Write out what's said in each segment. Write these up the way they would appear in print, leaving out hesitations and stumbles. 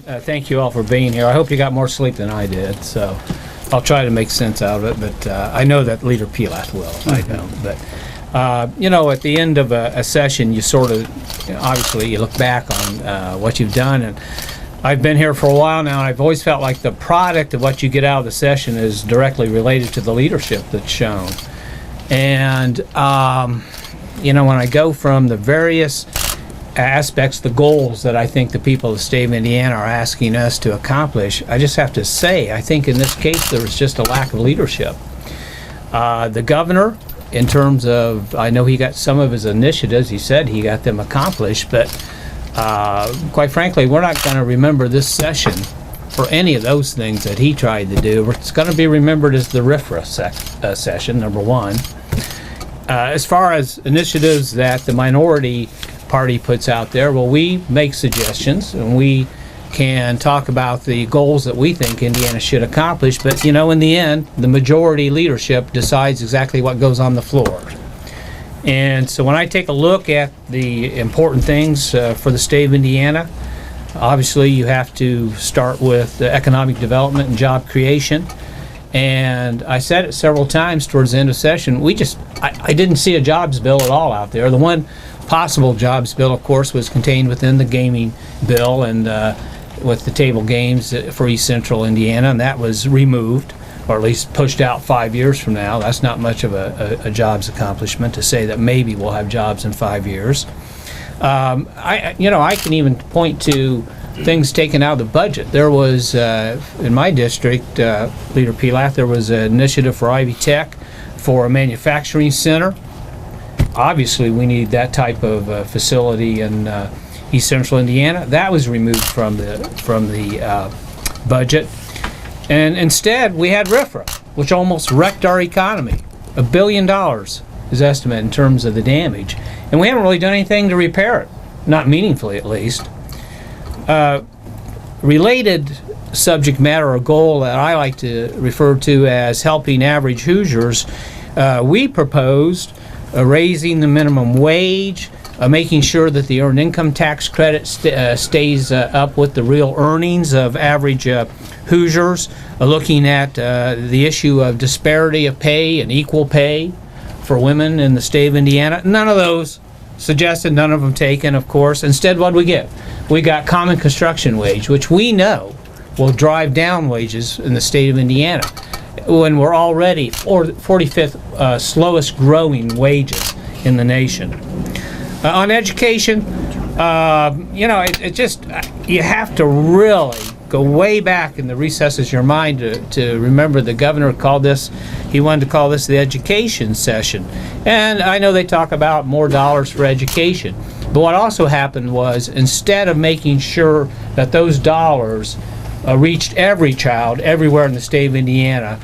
Thank you all for being here. I hope you got more sleep than I did, so I'll try to make sense out of it, but I know that Leader Pelath will. I don't. But, at the end of a session, you sort of, obviously, you look back on what you've done, and I've been here for a while now, and I've always felt like the product of what you get out of the session is directly related to the leadership that's shown. And, when I go from the various aspects, the goals that I think the people of the state of Indiana are asking us to accomplish, I just have to say, I think in this case there was just a lack of leadership. The governor, in terms of, I know he got some of his initiatives, he said he got them accomplished, but quite frankly, we're not going to remember this session for any of those things that he tried to do. It's going to be remembered as the RFRA session, number one. As far as initiatives that the minority party puts out there, well, we make suggestions and we can talk about the goals that we think Indiana should accomplish, but in the end the majority leadership decides exactly what goes on the floor. And so when I take a look at the important things for the state of Indiana, obviously you have to start with the economic development and job creation. And I said it several times towards the end of session, I didn't see a jobs bill at all out there. The one possible jobs bill, of course, was contained within the gaming bill and with the table games for East Central Indiana, and that was removed, or at least pushed out 5 years from now. That's not much of a jobs accomplishment to say that maybe we'll have jobs in 5 years. I can even point to things taken out of the budget. There was, in my district, Leader Pelath, there was an initiative for Ivy Tech for a manufacturing center. Obviously, we need that type of facility in East Central Indiana. That was removed from the budget. And instead, we had RFRA, which almost wrecked our economy. $1 billion is estimated in terms of the damage. And we haven't really done anything to repair it, not meaningfully at least. Related subject matter or goal that I like to refer to as helping average Hoosiers, we proposed raising the minimum wage, making sure that the earned income tax credit stays up with the real earnings of average Hoosiers, looking at the issue of disparity of pay and equal pay for women in the state of Indiana. None of those suggested, none of them taken, of course. Instead, what do we get? We got common construction wage, which we know will drive down wages in the state of Indiana when we're already 45th slowest growing wages in the nation. On education, you have to really go way back in the recesses of your mind to remember the governor called this, he wanted to call this the education session. And I know they talk about more dollars for education. But what also happened was, instead of making sure that those dollars reached every child everywhere in the state of Indiana,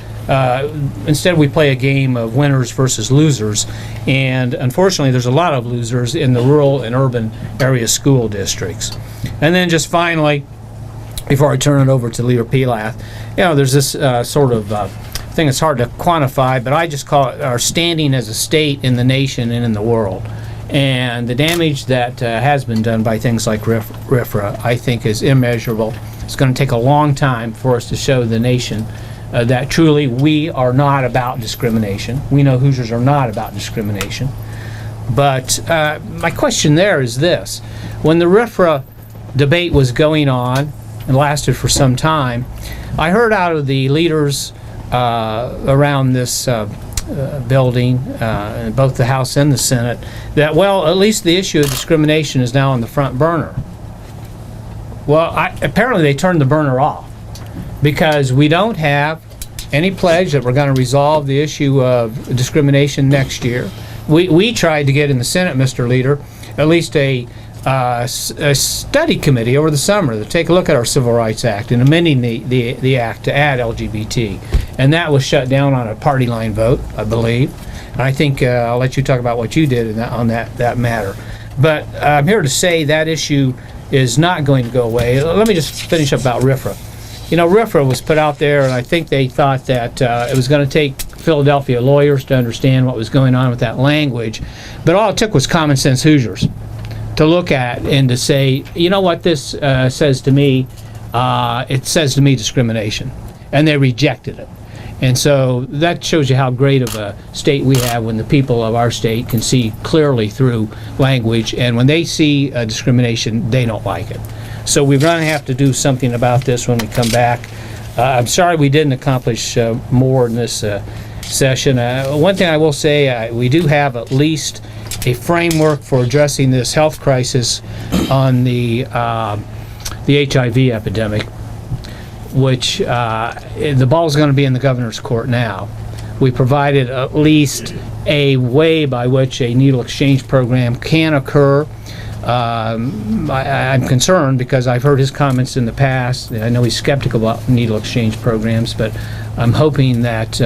instead we play a game of winners versus losers, and unfortunately there's a lot of losers in the rural and urban area school districts. And then just finally, before I turn it over to Leader Pelath, there's this sort of thing that's hard to quantify, but I just call it our standing as a state in the nation and in the world. And the damage that has been done by things like RFRA, I think, is immeasurable. It's going to take a long time for us to show the nation that truly we are not about discrimination. We know Hoosiers are not about discrimination. But my question there is this. When the RFRA debate was going on and lasted for some time, I heard out of the leaders around this building, both the House and the Senate, that, well, at least the issue of discrimination is now on the front burner. Well, apparently they turned the burner off, because we don't have any pledge that we're going to resolve the issue of discrimination next year. We tried to get in the Senate, Mr. Leader, at least a study committee over the summer to take a look at our Civil Rights Act and amending the act to add LGBT. And that was shut down on a party line vote, I believe. And I think I'll let you talk about what you did on that matter. But I'm here to say that issue is not going to go away. Let me just finish up about RFRA. RFRA was put out there, and I think they thought that it was going to take Philadelphia lawyers to understand what was going on with that language. But all it took was common sense Hoosiers to look at and to say, you know what this says to me? it says to me discrimination, and they rejected it. And so that shows you how great of a state we have when the people of our state can see clearly through language, and when they see discrimination, they don't like it. So we're going to have to do something about this when we come back. I'm sorry we didn't accomplish more in this session. One thing I will say, we do have at least a framework for addressing this health crisis on the HIV epidemic, which the ball's going to be in the governor's court now. We provided at least a way by which a needle exchange program can occur. I'm concerned because I've heard his comments in the past. I know he's skeptical about needle exchange programs, but I'm hoping that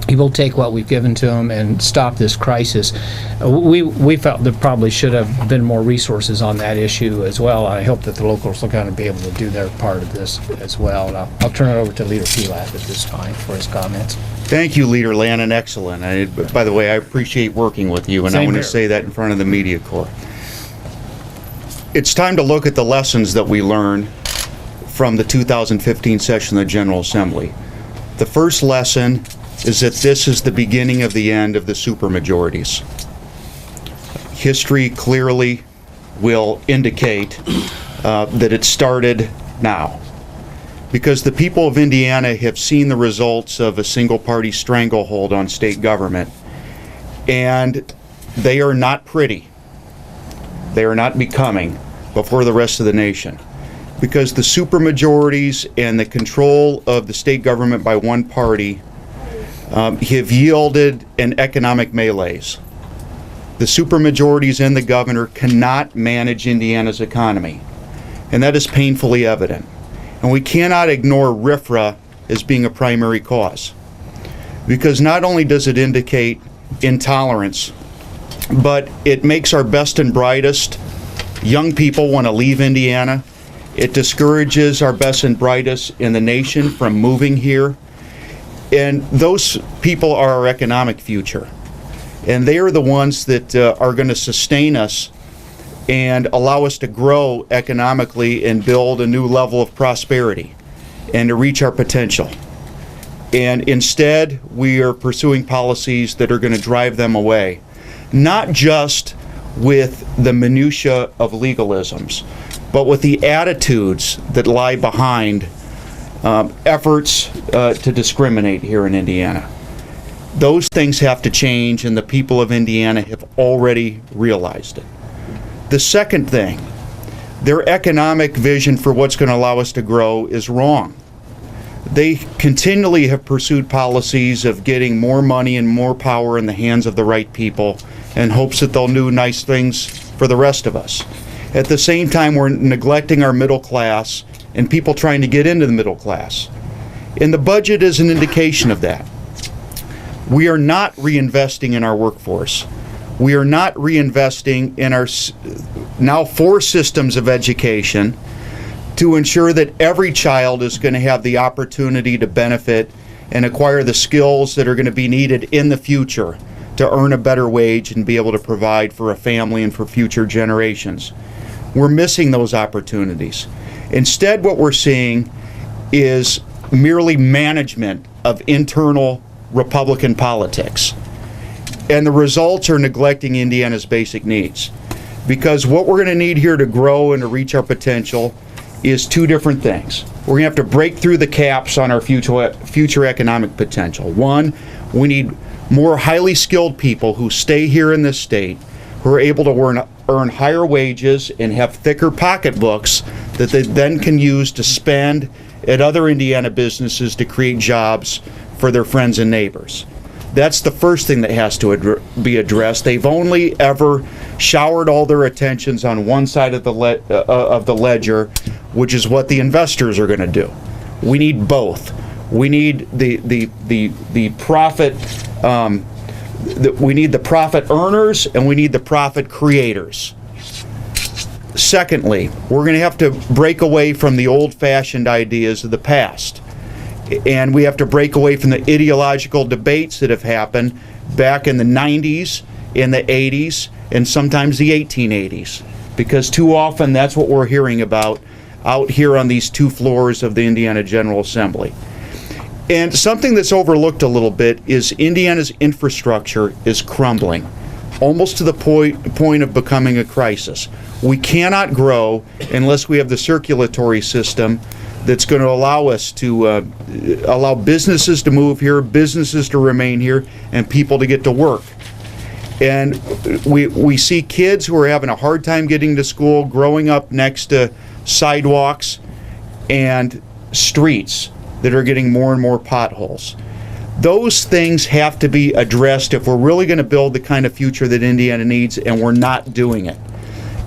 he will take what we've given to him and stop this crisis. We felt there probably should have been more resources on that issue as well. I hope that the locals are going to be able to do their part of this as well. And I'll turn it over to Leader Pelath at this time for his comments. Thank you, Leader Lanane. Excellent. By the way, I appreciate working with you, and I want to say that in front of the media corps. It's time to look at the lessons that we learned from the 2015 session of the General Assembly. The first lesson is that this is the beginning of the end of the supermajorities. History clearly will indicate that it started now, because the people of Indiana have seen the results of a single-party stranglehold on state government, and they are not pretty. They are not becoming before the rest of the nation, because the supermajorities and the control of the state government by one party have yielded an economic malaise. The supermajorities and the governor cannot manage Indiana's economy, and that is painfully evident. And we cannot ignore RFRA as being a primary cause, because not only does it indicate intolerance, but it makes our best and brightest young people want to leave Indiana. It discourages our best and brightest in the nation from moving here. And those people are our economic future. And they are the ones that are going to sustain us and allow us to grow economically and build a new level of prosperity and to reach our potential. And instead, we are pursuing policies that are going to drive them away, not just with the minutia of legalisms, but with the attitudes that lie behind efforts to discriminate here in Indiana. Those things have to change, and the people of Indiana have already realized it. The second thing, their economic vision for what's going to allow us to grow is wrong. They continually have pursued policies of getting more money and more power in the hands of the right people in hopes that they'll do nice things for the rest of us. At the same time, we're neglecting our middle class and people trying to get into the middle class. And the budget is an indication of that. We are not reinvesting in our workforce. We are not reinvesting in our now 4 systems of education to ensure that every child is going to have the opportunity to benefit and acquire the skills that are going to be needed in the future to earn a better wage and be able to provide for a family and for future generations. We're missing those opportunities. Instead, what we're seeing is merely management of internal Republican politics. And the results are neglecting Indiana's basic needs. Because what we're going to need here to grow and to reach our potential is 2 different things. We're going to have to break through the caps on our future economic potential. 1, we need more highly skilled people who stay here in this state, who are able to earn higher wages and have thicker pocketbooks that they then can use to spend at other Indiana businesses to create jobs for their friends and neighbors. That's the first thing that has to be addressed. They've only ever showered all their attentions on one side of the ledger, which is what the investors are going to do. We need both. We need the profit. We need the profit earners, and we need the profit creators. Secondly, we're going to have to break away from the old-fashioned ideas of the past. And we have to break away from the ideological debates that have happened back in the 90s, in the 80s, and sometimes the 1880s. Because too often that's what we're hearing about out here on these 2 floors of the Indiana General Assembly. And something that's overlooked a little bit is Indiana's infrastructure is crumbling, almost to the point of becoming a crisis. We cannot grow unless we have the circulatory system that's going to allow us to allow businesses to move here, businesses to remain here, and people to get to work. And we see kids who are having a hard time getting to school, growing up next to sidewalks and streets that are getting more and more potholes. Those things have to be addressed if we're really going to build the kind of future that Indiana needs, and we're not doing it.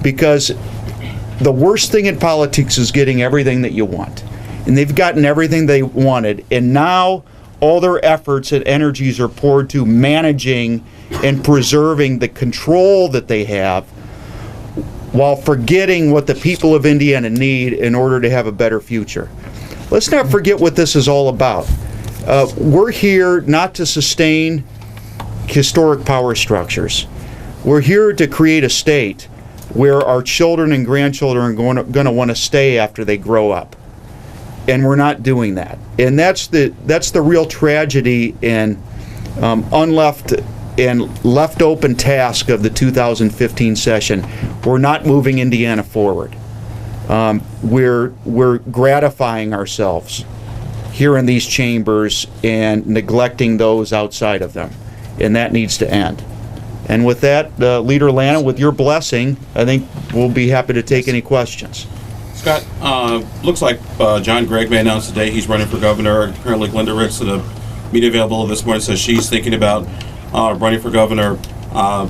Because the worst thing in politics is getting everything that you want. And they've gotten everything they wanted, and now all their efforts and energies are poured to managing and preserving the control that they have, while forgetting what the people of Indiana need in order to have a better future. Let's not forget what this is all about. We're here not to sustain historic power structures. We're here to create a state where our children and grandchildren are going to want to stay after they grow up. And we're not doing that. And that's the real tragedy and left open task of the 2015 session. We're not moving Indiana forward. We're gratifying ourselves here in these chambers and neglecting those outside of them, and that needs to end. And with that, Leader Lanane, with your blessing, I think we'll be happy to take any questions. Scott, looks like John Gregg may announce today he's running for governor. Apparently Glenda Ricks at a media available this morning says she's thinking about running for governor. A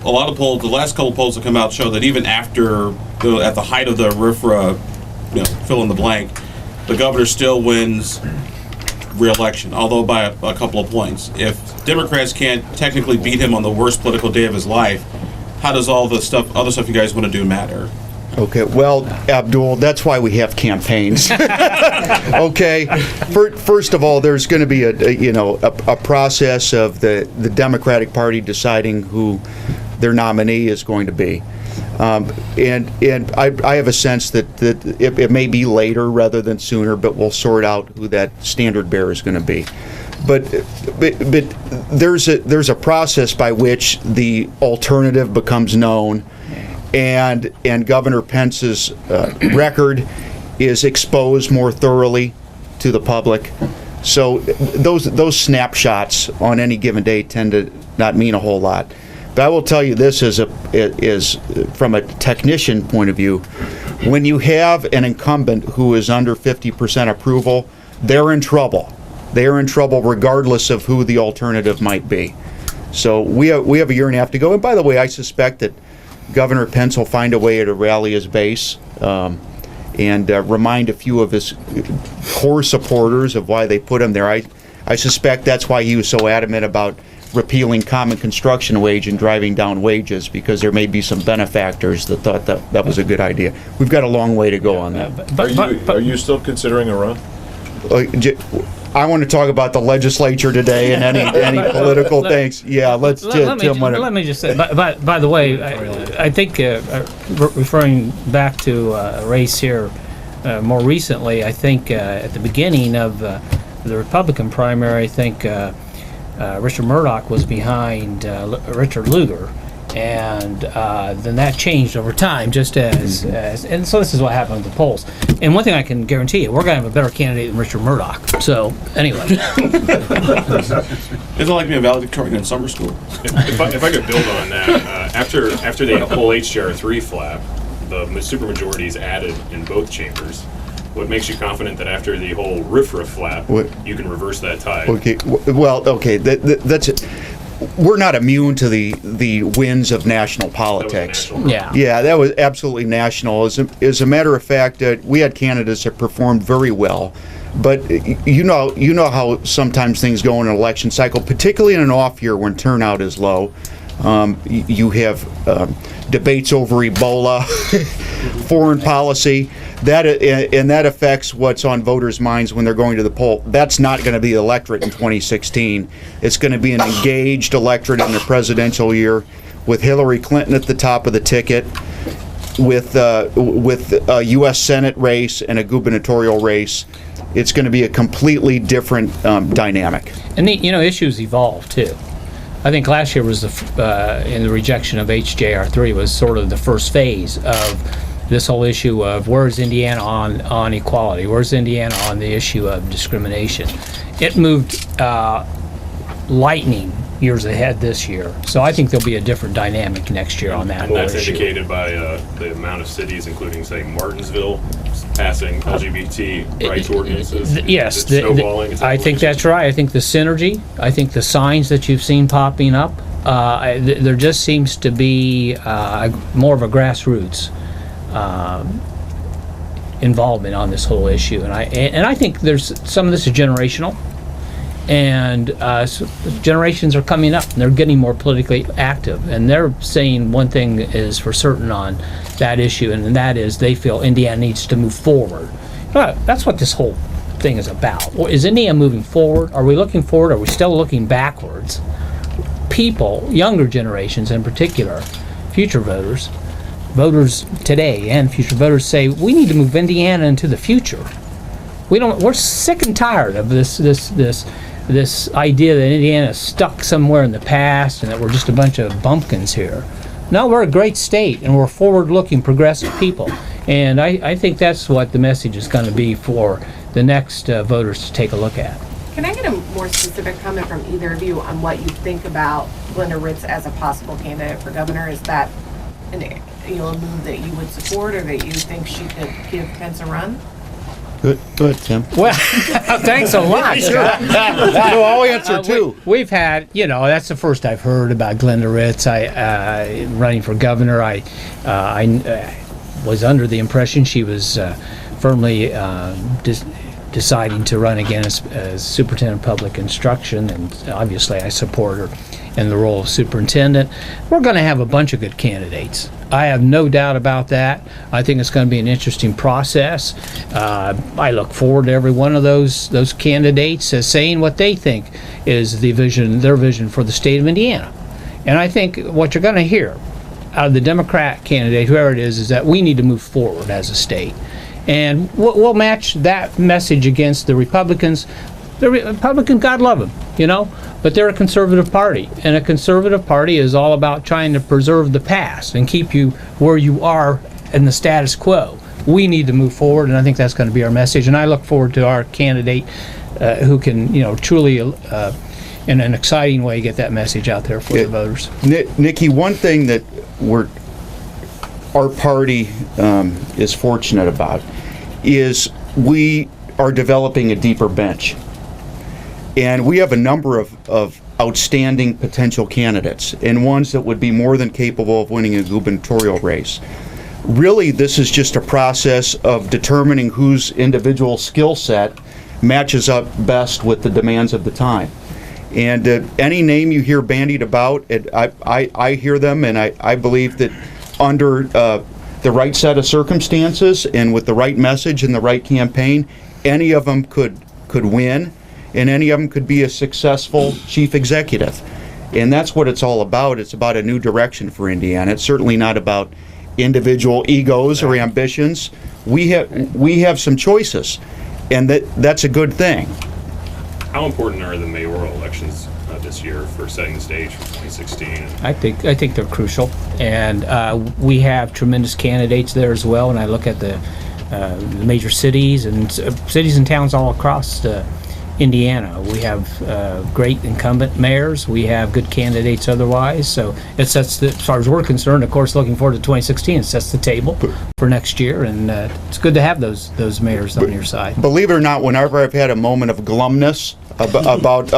lot of polls, the last couple polls that come out show that even after, at the height of the RFRA, fill in the blank, the governor still wins re-election, although by a couple of points. If Democrats can't technically beat him on the worst political day of his life, how does all the other stuff you guys want to do matter? Okay, well, Abdul, that's why we have campaigns. Okay, first of all, there's going to be a process of the Democratic Party deciding who their nominee is going to be, and I have a sense that it may be later rather than sooner, but we'll sort out who that standard bearer is going to be. But there's a process by which the alternative becomes known. And Governor Pence's record is exposed more thoroughly to the public. So those snapshots on any given day tend to not mean a whole lot. But I will tell you this is from a technician point of view, when you have an incumbent who is under 50% approval, they're in trouble. They are in trouble regardless of who the alternative might be. So we have a year and a half to go. And by the way, I suspect that Governor Pence will find a way to rally his base and remind a few of his core supporters of why they put him there. I suspect that's why he was so adamant about repealing common construction wage and driving down wages, because there may be some benefactors that thought that was a good idea. We've got a long way to go on that. Are you still considering a run? I want to talk about the legislature today and any political things. Yeah, let me just say. By the way, I think referring back to a race here more recently, I think at the beginning of the Republican primary, I think Richard Murdoch was behind Richard Lugar. And then that changed over time, just as and so this is what happened with the polls. And one thing I can guarantee you, we're going to have a better candidate than Richard Murdoch. So anyway, is it like being a valedictorian in summer school? If I could build on that, after the whole HJR3 flap, the supermajority is added in both chambers. What makes you confident that after the whole RFRA flap, you can reverse that tide? Okay, well, okay, that's it. We're not immune to the winds of national politics. Yeah, that was absolutely national. As a matter of fact, we had candidates that performed very well, but you know how sometimes things go in an election cycle, particularly in an off year when turnout is low. You have debates over Ebola, foreign policy. That affects what's on voters' minds when they're going to the poll. That's not going to be the electorate in 2016. It's going to be an engaged electorate in the presidential year with Hillary Clinton at the top of the ticket. with a U.S. Senate race and a gubernatorial race, it's going to be a completely different dynamic. And issues evolve too. I think last year was in the rejection of HJR3 was sort of the first phase of this whole issue of where's Indiana on equality, where's Indiana on the issue of discrimination. It moved lightning years ahead this year, so I think there'll be a different dynamic next year on that and whole that's issue. indicated by the amount of cities, including, say, Martinsville, passing LGBT rights ordinances. Yes, It's snowballing. It's I think that's right. I think the synergy, I think the signs that you've seen popping up, there just seems to be more of a grassroots involvement on this whole issue, and I think there's some of this is generational. And generations are coming up, and they're getting more politically active, and they're saying one thing is for certain on that issue, and that is they feel Indiana needs to move forward. That's what this whole thing is about. Is Indiana moving forward? Are we looking forward? Are we still looking backwards? People, younger generations in particular, future voters today and future voters say we need to move Indiana into the future. We're sick and tired of this idea that Indiana is stuck somewhere in the past and that we're just a bunch of bumpkins here. No, we're a great state, and we're forward-looking, progressive people. And I think that's what the message is going to be for the next voters to take a look at. Can I get a more specific comment from either of you on what you think about Glenda Ritz as a possible candidate for governor? Is that a move that you would support, or that you think she could give Pence a run? Good, Tim. Well, thanks a lot. No, I'll answer too. We've had, that's the first I've heard about Glenda Ritz. I running for governor. I was under the impression she was firmly deciding to run again as superintendent of public instruction, and obviously I support her in the role of superintendent. We're going to have a bunch of good candidates. I have no doubt about that. I think it's going to be an interesting process. I look forward to every one of those candidates saying what they think is their vision for the state of Indiana. And I think what you're going to hear out of the Democrat candidate, whoever it is that we need to move forward as a state. And we'll match that message against the Republicans. The Republicans, God love them, but they're a conservative party, and a conservative party is all about trying to preserve the past and keep you where you are in the status quo. We need to move forward, and I think that's going to be our message. And I look forward to our candidate who can, truly, in an exciting way, get that message out there for the voters. Nikki, one thing that our party is fortunate about is we are developing a deeper bench. And we have a number of outstanding potential candidates, and ones that would be more than capable of winning a gubernatorial race. Really, this is just a process of determining whose individual skill set matches up best with the demands of the time. And any name you hear bandied about, I hear them, and I believe that under the right set of circumstances and with the right message and the right campaign, any of them could win. And any of them could be a successful chief executive. And that's what it's all about. It's about a new direction for Indiana. It's certainly not about individual egos or ambitions. We have some choices, and that's a good thing. How important are the mayoral elections this year for setting the stage for 2016? I think they're crucial, and we have tremendous candidates there as well. And I look at the major cities and towns all across Indiana. We have great incumbent mayors. We have good candidates otherwise. So it sets, as far as we're concerned, of course, looking forward to 2016, it sets the table for next year. And it's good to have those mayors on your side. Believe it or not, whenever I've had a moment of glumness about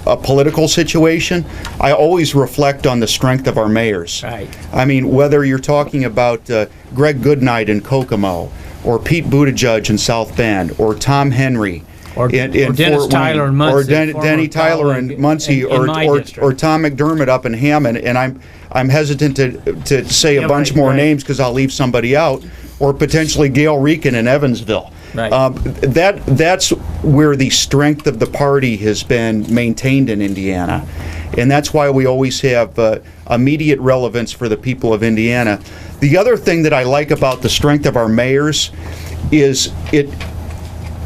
a political situation, I always reflect on the strength of our mayors. Right. I mean, whether you're talking about Greg Goodnight in Kokomo, or Pete Buttigieg in South Bend, or Tom Henry, or Dennis Tyler in Muncie, or Denny Tyler in Muncie, or Tom McDermott up in Hammond, and I'm hesitant to say a bunch more names because I'll leave somebody out, or potentially Gail Reekin in Evansville. Right. That's where the strength of the party has been maintained in Indiana, And that's why we always have immediate relevance for the people of Indiana. The other thing that I like about the strength of our mayors is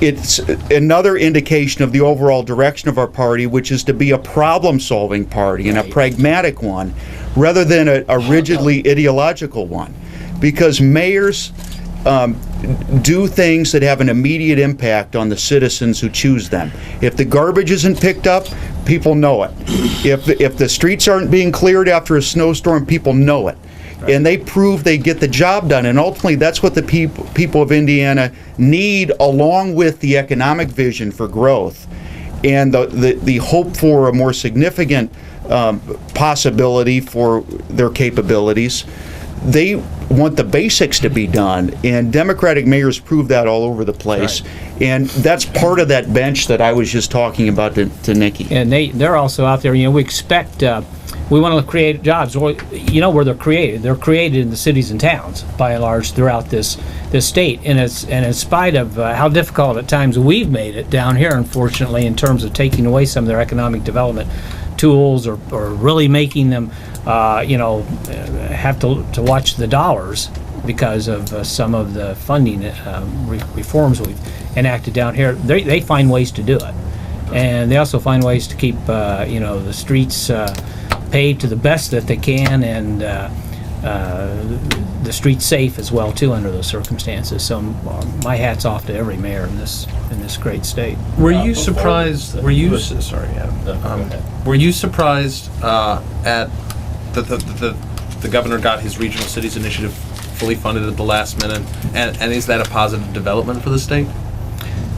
it's another indication of the overall direction of our party, which is to be a problem-solving party and a pragmatic one, rather than a rigidly ideological one. Because mayors do things that have an immediate impact on the citizens who choose them. If the garbage isn't picked up, people know it. If the streets aren't being cleared after a snowstorm, people know it. And they prove they get the job done. And ultimately, that's what the people of Indiana need, along with the economic vision for growth and the hope for a more significant possibility for their capabilities. They want the basics to be done, and Democratic mayors prove that all over the place. Right. And that's part of that bench that I was just talking about to Nikki. And they're also out there. We expect. We want to create jobs. Well, where they're created. They're created in the cities and towns, by and large, throughout this state. And in spite of how difficult at times we've made it down here, unfortunately, in terms of taking away some of their economic development tools, or really making them, have to watch the dollars because of some of the funding reforms we've enacted down here. They find ways to do it, and they also find ways to keep the streets paved to the best that they can, and the streets safe as well too under those circumstances. So my hat's off to every mayor in this great state. Were you surprised? Were you sorry? Were you surprised at the governor got his regional cities initiative fully funded at the last minute, and is that a positive development for the state?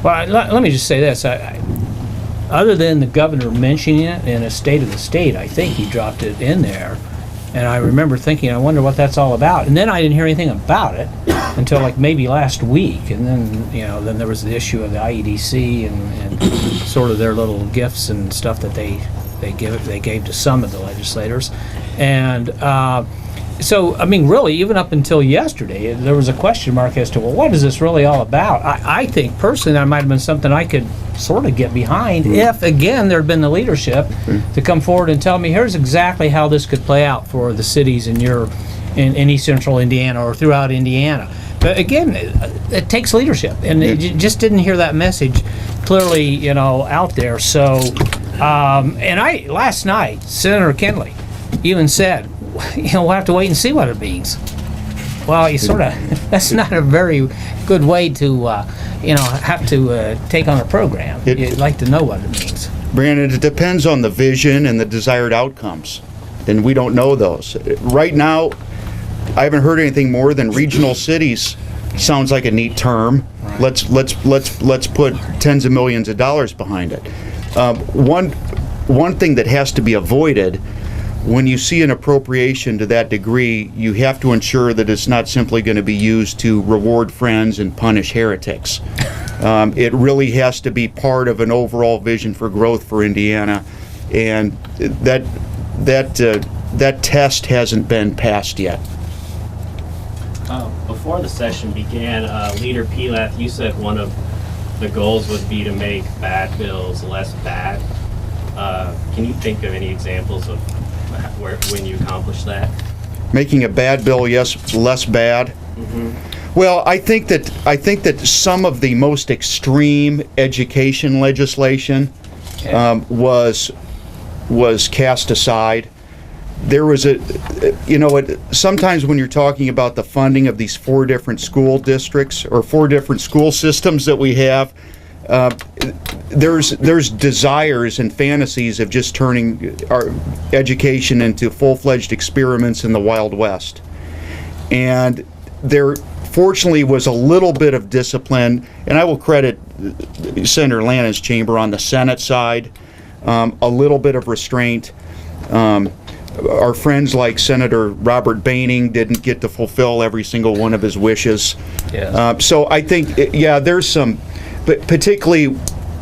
Well, let me just say this. Other than the governor mentioning it in a State of the State, I think he dropped it in there. And I remember thinking, I wonder what that's all about. And then I didn't hear anything about it until like maybe last week. And then, then there was the issue of the IEDC and sort of their little gifts and stuff that they gave to some of the legislators. And so, I mean, really, even up until yesterday, there was a question mark as to, well, what is this really all about? I think, personally, that might have been something I could sort of get behind if, again, there had been the leadership to come forward and tell me, here's exactly how this could play out for the cities in East Central Indiana or throughout Indiana. But again, it takes leadership, and you just didn't hear that message clearly, out there. So, and last night, Senator Kenley even said, we'll have to wait and see what it means. Well, that's not a very good way to, have to take on a program. You'd like to know what it means. Brandon, it depends on the vision and the desired outcomes, and we don't know those. Right now, I haven't heard anything more than regional cities. Sounds like a neat term. Right. Let's put tens of millions of dollars behind it. One thing that has to be avoided when you see an appropriation to that degree, you have to ensure that it's not simply going to be used to reward friends and punish heretics. It really has to be part of an overall vision for growth for Indiana, and that test hasn't been passed yet. Before the session began, Leader Pelath, you said one of the goals would be to make bad bills less bad. Can you think of any examples of when you accomplish that? Making a bad bill, yes, less bad. Mm-hmm. Well, I think that some of the most extreme education legislation was cast aside. There was sometimes when you're talking about the funding of these 4 different school districts or 4 different school systems that we have, there's desires and fantasies of just turning our education into full-fledged experiments in the Wild West. And there fortunately was a little bit of discipline, and I will credit Senator Lanane's chamber on the Senate side, a little bit of restraint. Our friends like Senator Robert Baining didn't get to fulfill every single one of his wishes. Yes. So I think, there's some, but particularly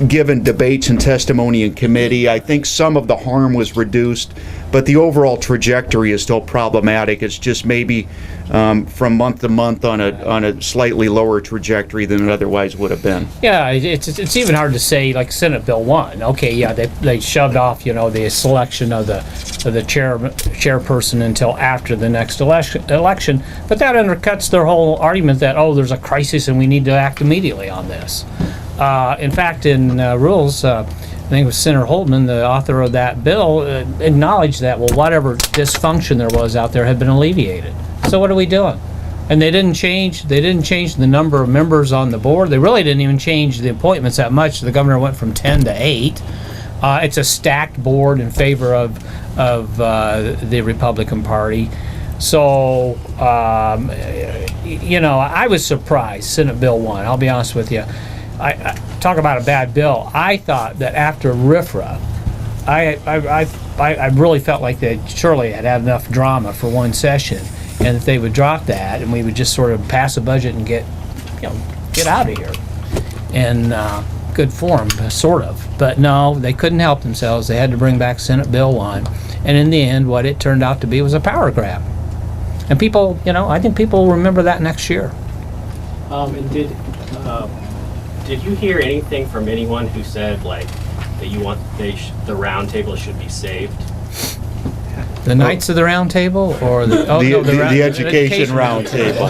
given debates and testimony in committee. I think some of the harm was reduced, but the overall trajectory is still problematic. It's just maybe from month to month on a slightly lower trajectory than it otherwise would have been. Yeah, it's even hard to say, like Senate Bill 1. Okay, yeah, they shoved off, the selection of the chairperson until after the next election, but that undercuts their whole argument that, there's a crisis and we need to act immediately on this. In fact, in rules, I think it was Senator Holtman, the author of that bill, acknowledged that, whatever dysfunction there was out there had been alleviated. So what are we doing? And they didn't change the number of members on the board. They really didn't even change the appointments that much. The governor went from 10 to 8. It's a stacked board in favor of the Republican Party. So, I was surprised, Senate Bill 1, I'll be honest with you. I talk about a bad bill. I thought that after RFRA, I really felt like they surely had enough drama for one session, and that they would drop that, and we would just sort of pass a budget and get out of here in good form, sort of. But no, they couldn't help themselves. They had to bring back Senate Bill 1, and in the end, what it turned out to be was a power grab. And people, I think people will remember that next year. And did you hear anything from anyone who said that the round table should be saved? The Knights of the Round Table, or the education round table?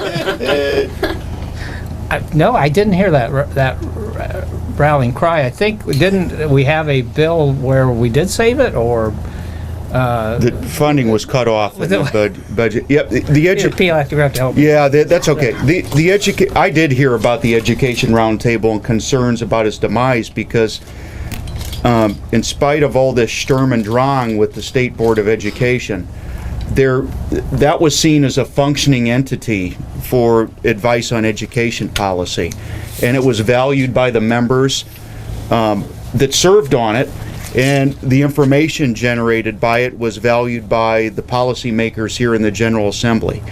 No, I didn't hear that rallying cry. I think didn't we have a bill where we did save it, or? The funding was cut off in the budget. Yep, Pelath, you have to help. Yeah, that's okay. I did hear about the education roundtable and concerns about its demise because, in spite of all this Sturm und Drang with the State Board of Education, that was seen as a functioning entity for advice on education policy, and it was valued by the members that served on it. And the information generated by it was valued by the policymakers here in the General Assembly.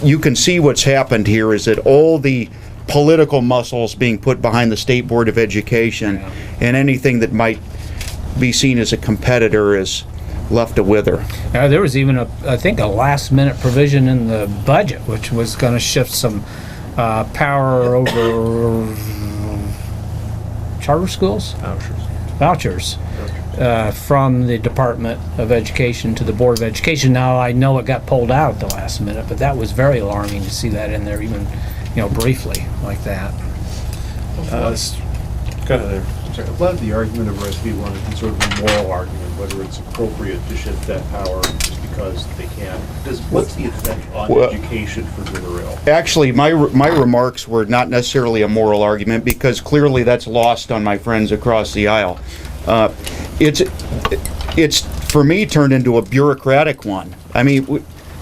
You can see what's happened here is that all the political muscles being put behind the State Board of Education, and anything that might be seen as a competitor is left to wither. There was even I think a last-minute provision in the budget which was going to shift some power over charter schools? Vouchers. From the Department of Education to the Board of Education. Now, I know it got pulled out at the last minute, but that was very alarming to see that in there, even, briefly like that. Go ahead. Sorry, a lot of the argument of SB 1 is sort of a moral argument, whether it's appropriate to shift that power just because they can. What's the effect on education for good or ill? Actually, my remarks were not necessarily a moral argument, because clearly that's lost on my friends across the aisle. It's for me turned into a bureaucratic one. I mean,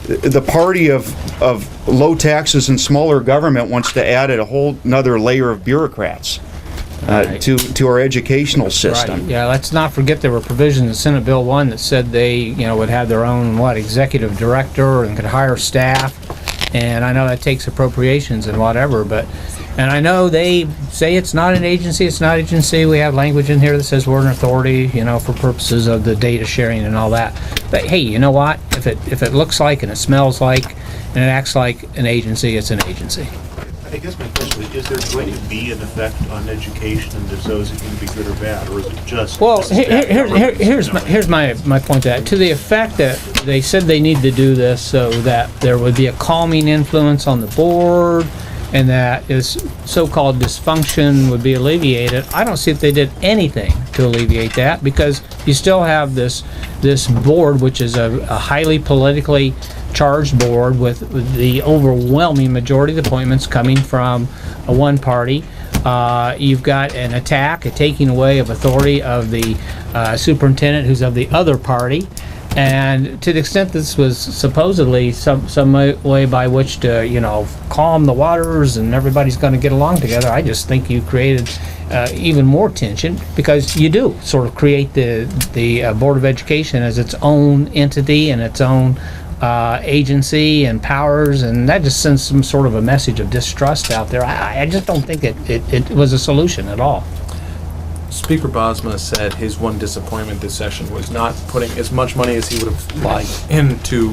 the party of low taxes and smaller government wants to add a whole another layer of bureaucrats. To our educational system. Right. Yeah, let's not forget there were provisions in Senate Bill 1 that said they, would have their own, executive director and could hire staff. And I know that takes appropriations and whatever, and I know they say it's not an agency, We have language in here that says we're an authority, for purposes of the data sharing and all that. But hey, you know what? If it looks like and it smells like and it acts like an agency, it's an agency. I guess my question is there going to be an effect on education, and if so, is it going to be good or bad, or is it just... Well, here's my point to that. To the effect that they said they need to do this so that there would be a calming influence on the board, and that is so-called dysfunction would be alleviated. I don't see if they did anything to alleviate that, because you still have this board, which is a highly politically charged board with the overwhelming majority of the appointments coming from one party. You've got an attack, a taking away of authority of the superintendent who's of the other party. And to the extent this was supposedly some way by which to, calm the waters and everybody's going to get along together, I just think you created even more tension, because you do sort of create the Board of Education as its own entity and its own agency and powers, and that just sends some sort of a message of distrust out there. I just don't think it was a solution at all. Speaker Bosma said his one disappointment this session was not putting as much money as he would have liked into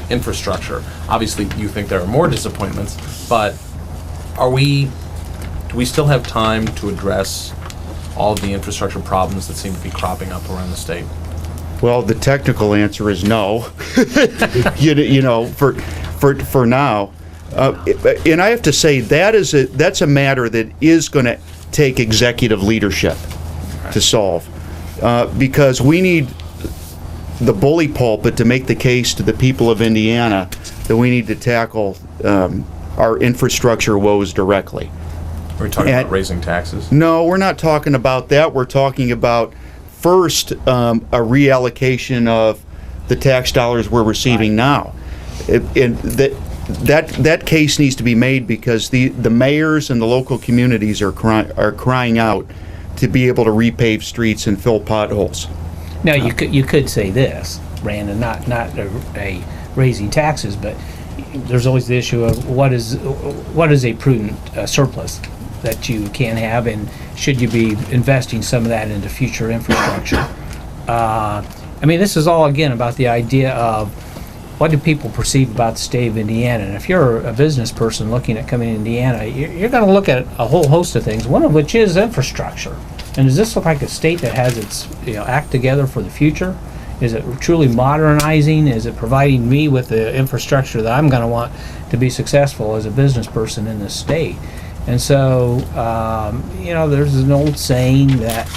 infrastructure. Obviously, you think there are more disappointments, but do we still have time to address all of the infrastructure problems that seem to be cropping up around the state? Well, the technical answer is no. you know, for now. And I have to say, that's a matter that is going to take executive leadership to solve. Because we need the bully pulpit to make the case to the people of Indiana that we need to tackle our infrastructure woes directly. Are we talking about raising taxes? No, we're not talking about that. We're talking about, first, a reallocation of the tax dollars we're receiving now. And that case needs to be made because the mayors and the local communities are crying out to be able to repave streets and fill potholes. Now, you could say this, Brandon, not a raising taxes, but there's always the issue of what is a prudent surplus that you can have, and should you be investing some of that into future infrastructure? I mean, this is all, again, about the idea of what do people perceive about the state of Indiana? And if you're a business person looking at coming to Indiana, you're going to look at a whole host of things, one of which is infrastructure. And does this look like a state that has its act together for the future? Is it truly modernizing? Is it providing me with the infrastructure that I'm going to want to be successful as a business person in this state? And so, there's an old saying that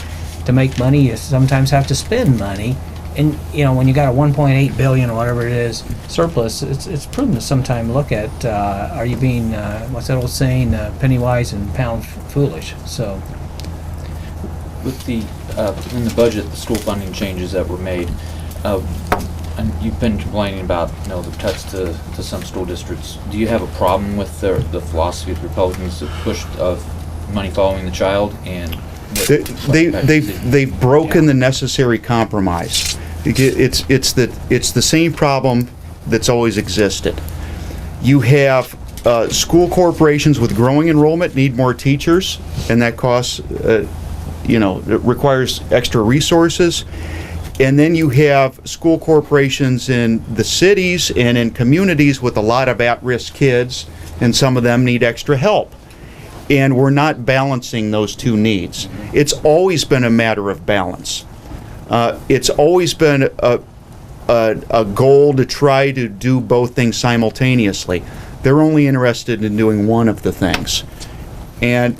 to make money, you sometimes have to spend money. And, when you got a 1.8 billion or whatever it is surplus, it's prudent to sometimes look at, are you being, what's that old saying, penny wise and pound foolish? So, with the in the budget, the school funding changes that were made, and you've been complaining about the cuts to some school districts. Do you have a problem with the philosophy of the Republicans that pushed of money following the child and they've broken the necessary compromise? It's the same problem that's always existed. You have school corporations with growing enrollment need more teachers, and that costs it requires extra resources. And then you have school corporations in the cities and in communities with a lot of at-risk kids, and some of them need extra help. And we're not balancing those two needs. It's always been a matter of balance. It's always been a goal to try to do both things simultaneously. They're only interested in doing one of the things. And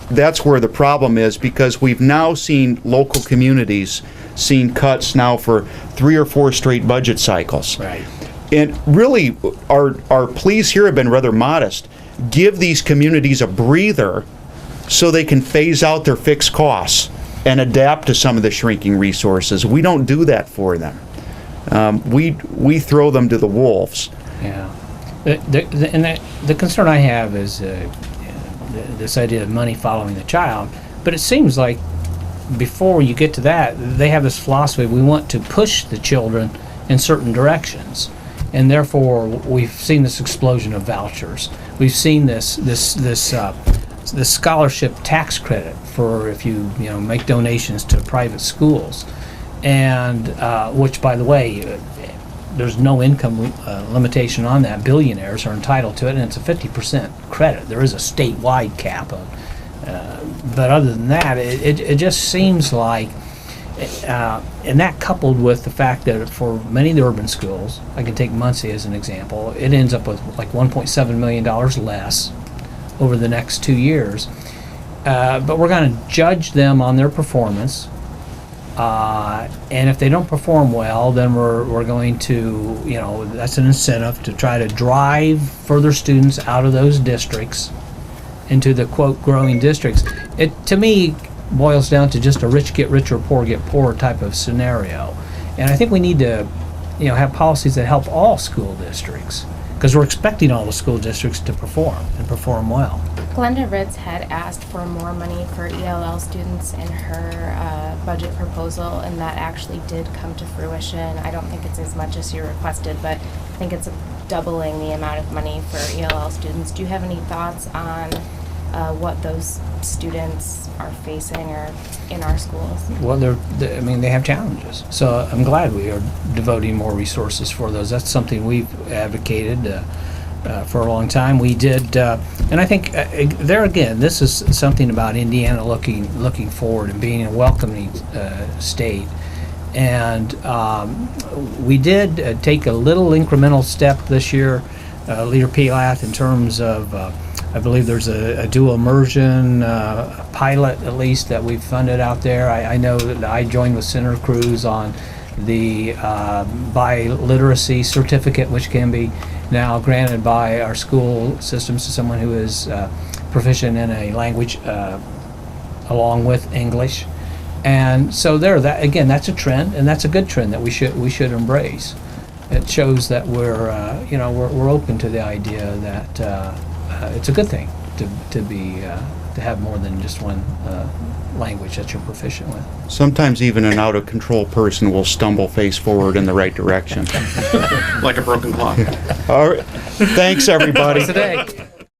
that's where the problem is, because we've now seen local communities seen cuts now for 3 or 4 straight budget cycles. right. And really, our pleas here have been rather modest. Give these communities a breather so they can phase out their fixed costs and adapt to some of the shrinking resources. We don't do that for them. We throw them to the wolves. Yeah. The concern I have is this idea of money following the child. But it seems like before you get to that, they have this philosophy: we want to push the children in certain directions, and therefore we've seen this explosion of vouchers. We've seen this scholarship tax credit for if you make donations to private schools, and which, by the way, there's no income limitation on that. Billionaires are entitled to it, and it's a 50% credit. There is a statewide cap of, but other than that, it just seems like, and that coupled with the fact that for many of the urban schools, I can take Muncie as an example, it ends up with like $1.7 million less over the next 2 years. But we're going to judge them on their performance. And if they don't perform well, then we're going to, that's an incentive to try to drive further students out of those districts into the, quote, growing districts. It, to me, boils down to just a rich get richer, poor get poorer type of scenario. And I think we need to, have policies that help all school districts, because we're expecting all the school districts to perform and perform well. Glenda Ritz had asked for more money for ELL students in her budget proposal, and that actually did come to fruition. I don't think it's as much as you requested, but I think it's doubling the amount of money for ELL students. Do you have any thoughts on what those students are facing or in our schools? Well, I mean, they have challenges. So I'm glad we are devoting more resources for those. That's something we've advocated for a long time. We did, and I think there again, this is something about Indiana looking forward and being a welcoming state. And we did take a little incremental step this year, Leader Pelath, in terms of, I believe there's a dual immersion pilot, at least, that we've funded out there. I know that I joined with Senator Cruz on the biliteracy certificate, which can be now granted by our school systems to someone who is proficient in a language along with English. And so that again, that's a trend, and that's a good trend that we should embrace. It shows that we're open to the idea that it's a good thing to have more than just one language that you're proficient with. Sometimes even an out-of-control person will stumble face forward in the right direction. Like a broken clock. All right. Thanks, everybody. Today.